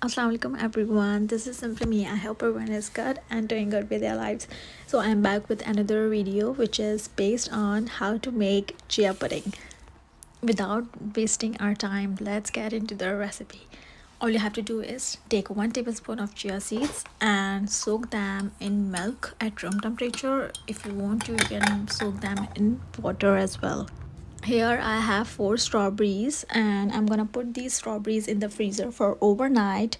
Assalamu alaikum everyone, this is simply me. I hope everyone is good and doing good with their lives. So I'm back with another video which is based on how to make chia pudding. Without wasting our time, let's get into the recipe. All you have to do is take 1 tablespoon of chia seeds and soak them in milk at room temperature. If you want to, you can soak them in water as well. Here I have 4 strawberries and I'm gonna put these strawberries in the freezer for overnight.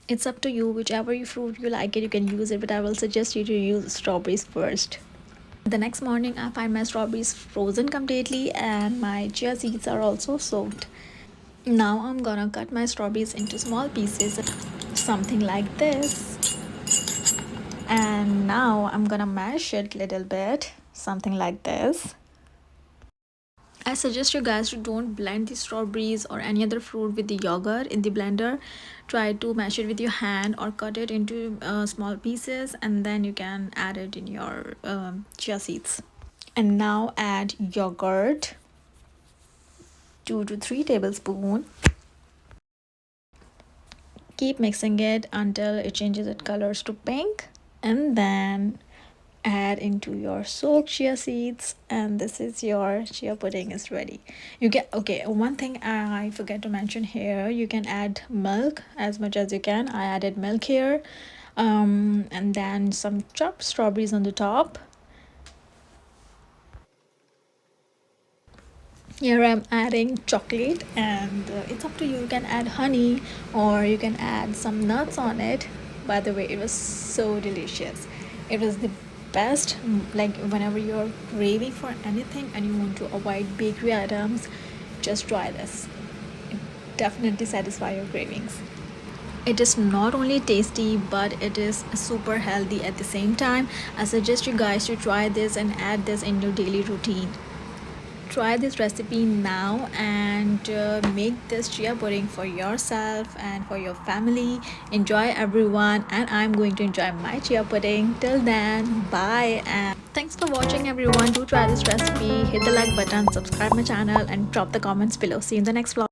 It's up to you, whichever fruit you like it you can use it, but I will suggest you to use strawberries first. The next morning I find my strawberries frozen completely and my chia seeds are also soaked. Now I'm gonna cut my strawberries into small pieces, something like this, and now I'm gonna mash it little bit, something like this. I suggest you guys to don't blend the strawberries or any other fruit with the yogurt in the blender. Try to mash it with your hand or cut it into small pieces, and then you can add it in your chia seeds. And now add yogurt, 2 to 3 tablespoons. Keep mixing it until it changes its colors to pink, and then add into your soaked chia seeds, and this is your chia pudding is ready. You get okay, one thing I forget to mention here, you can add milk as much as you can. I added milk here, and then some chopped strawberries on the top. Here I'm adding chocolate, and it's up to you. You can add honey or you can add some nuts on it. By the way, it was so delicious. It was the best. Like whenever you're craving for anything and you want to avoid bakery items, just try this. It definitely satisfy your cravings. It is not only tasty but it is super healthy at the same time. I suggest you guys to try this and add this in your daily routine. Try this recipe now and make this chia pudding for yourself and for your family. Enjoy everyone, and I'm going to enjoy my chia pudding. Till then, bye, and thanks for watching everyone. Do try this recipe, hit the like button, subscribe my channel, and drop the comments below. See you in the next vlog.